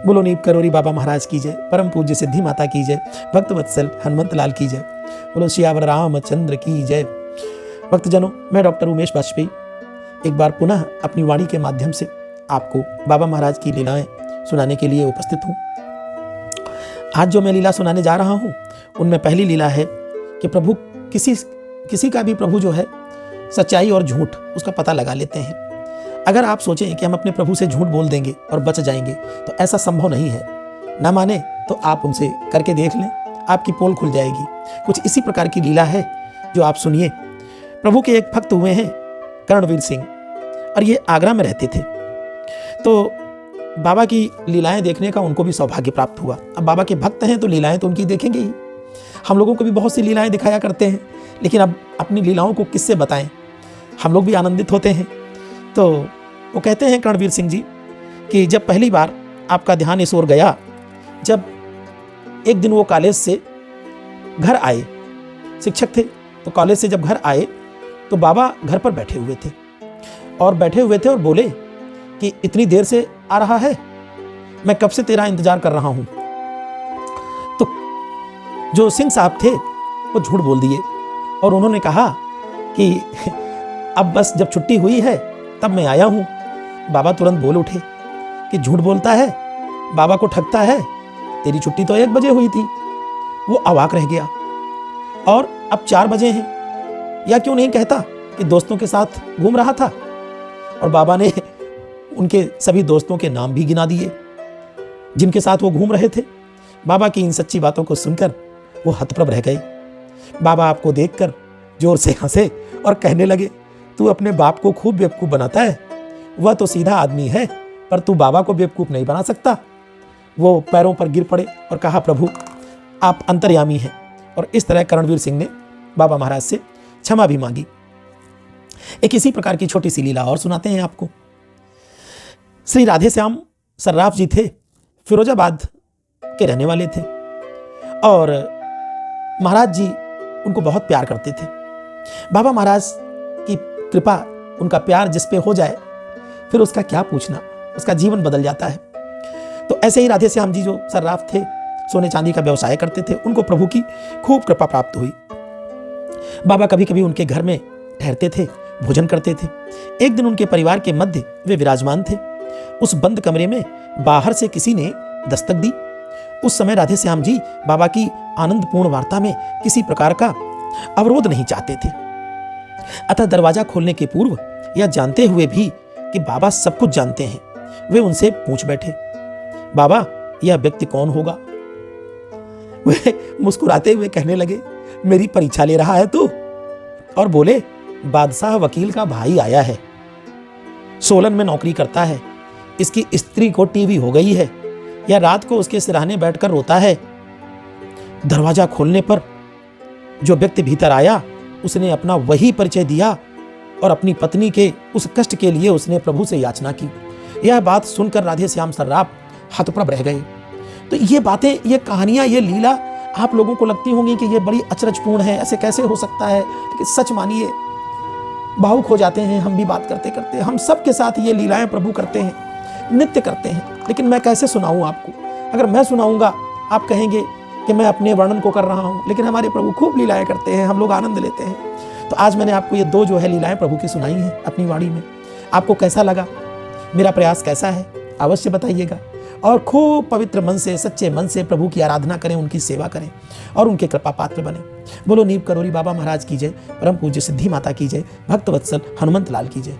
बोलो नीप करोरी बाबा महाराज की जय, परम पूज्य सिद्धि माता की जय, भक्त वत्सल हनुमंत लाल की जय, बोलो सियावर रामचंद्र की जय। भक्तजनों, मैं डॉक्टर उमेश वाजपेयी एक बार पुनः अपनी वाणी के माध्यम से आपको बाबा महाराज की लीलाएं सुनाने के लिए उपस्थित हूँ। आज जो मैं लीला सुनाने जा रहा हूँ उनमें पहली लीला है कि प्रभु किसी का भी प्रभु जो है सच्चाई और झूठ उसका पता लगा लेते हैं। अगर आप सोचें कि हम अपने प्रभु से झूठ बोल देंगे और बच जाएंगे तो ऐसा संभव नहीं है। ना माने तो आप उनसे करके देख लें, आपकी पोल खुल जाएगी। कुछ इसी प्रकार की लीला है जो आप सुनिए। प्रभु के एक भक्त हुए हैं कर्णवीर सिंह, और ये आगरा में रहते थे। तो बाबा की लीलाएं देखने का उनको भी सौभाग्य प्राप्त हुआ। अब बाबा के भक्त हैं तो लीलाएं तो उनकी देखेंगे ही। हम लोगों को भी बहुत सी लीलाएं दिखाया करते हैं, लेकिन अब अपनी लीलाओं को किससे बताएं, हम लोग भी आनंदित होते हैं। तो वो कहते हैं कर्णवीर सिंह जी कि जब पहली बार आपका ध्यान इस ओर गया, जब एक दिन वो कॉलेज से घर आए, शिक्षक थे, तो कॉलेज से जब घर आए तो बाबा घर पर बैठे हुए थे और बोले कि इतनी देर से आ रहा है, मैं कब से तेरा इंतजार कर रहा हूं। तो जो सिंह साहब थे वो झूठ बोल दिए और उन्होंने कहा कि अब बस जब छुट्टी हुई है तब मैं आया हूं। बाबा तुरंत बोल उठे कि झूठ बोलता है, बाबा को ठगता है, तेरी छुट्टी तो 1 बजे हुई थी। वो अवाक रह गया और अब 4 बजे हैं, या क्यों नहीं कहता कि दोस्तों के साथ घूम रहा था। और बाबा ने उनके सभी दोस्तों के नाम भी गिना दिए जिनके साथ वो घूम रहे थे। बाबा की इन सच्ची बातों को सुनकर वो हतप्रभ रह गए। बाबा आपको देखकर जोर से हंसे और कहने लगे, तू अपने बाप को खूब बेवकूफ़ बनाता है, वह तो सीधा आदमी है, पर तू बाबा को बेवकूफ़ नहीं बना सकता। वो पैरों पर गिर पड़े और कहा, प्रभु आप अंतर्यामी हैं। और इस तरह कर्णवीर सिंह ने बाबा महाराज से क्षमा भी मांगी। एक इसी प्रकार की छोटी सी लीला और सुनाते हैं आपको। श्री राधे श्याम सर्राफ जी थे, फिरोजाबाद के रहने वाले थे और महाराज जी उनको बहुत प्यार करते थे। बाबा महाराज की कृपा, उनका प्यार जिस पे हो जाए फिर उसका क्या पूछना, उसका जीवन बदल जाता है। तो ऐसे ही राधे श्याम जी जो सर्राफ थे, सोने चांदी का व्यवसाय करते थे, उनको प्रभु की खूब कृपा प्राप्त हुई। बाबा कभी कभी उनके घर में ठहरते थे, भोजन करते थे। एक दिन उनके परिवार के मध्य वे विराजमान थे। उस बंद कमरे में बाहर से किसी ने दस्तक दी। उस समय राधे श्याम जी बाबा की आनंदपूर्ण वार्ता में किसी प्रकार का अवरोध नहीं चाहते थे। अतः दरवाजा खोलने के पूर्व, यह जानते हुए भी कि बाबा सब कुछ जानते हैं, वे उनसे पूछ बैठे, बाबा यह व्यक्ति कौन होगा। वे मुस्कुराते हुए कहने लगे, मेरी परीक्षा ले रहा है तू। और बोले, बादशाह वकील का भाई आया है, सोलन में नौकरी करता है, इसकी स्त्री को टीबी हो गई है, या रात को उसके सिरहाने बैठकर रोता है। दरवाजा खोलने पर जो व्यक्ति भीतर आया उसने अपना वही परिचय दिया और अपनी पत्नी के उस कष्ट के लिए उसने प्रभु से याचना की। यह बात सुनकर राधे श्याम सर्राफ हतप्रभ रह गए। तो ये बातें, ये कहानियां, ये लीला आप लोगों को लगती होंगी कि ये बड़ी अचरजपूर्ण है, ऐसे कैसे हो सकता है, लेकिन सच मानिए भावुक हो जाते हैं हम भी बात करते करते। हम सबके साथ ये लीलाएं प्रभु करते हैं, नित्य करते हैं, लेकिन मैं कैसे सुनाऊं आपको। अगर मैं सुनाऊंगा आप कहेंगे कि मैं अपने वर्णन को कर रहा हूं, लेकिन हमारे प्रभु खूब लीलाएं करते हैं, हम लोग आनंद लेते हैं। तो आज मैंने आपको ये 2 जो है लीलाएं प्रभु की सुनाई हैं अपनी वाणी में। आपको कैसा लगा, मेरा प्रयास कैसा है, अवश्य बताइएगा। और खूब पवित्र मन से, सच्चे मन से प्रभु की आराधना करें, उनकी सेवा करें और उनके कृपा पात्र बने। बोलो नीप करोरी बाबा महाराज की जय, परम पूज्य सिद्धि माता की जय, भक्त वत्सल हनुमंत लाल की जय।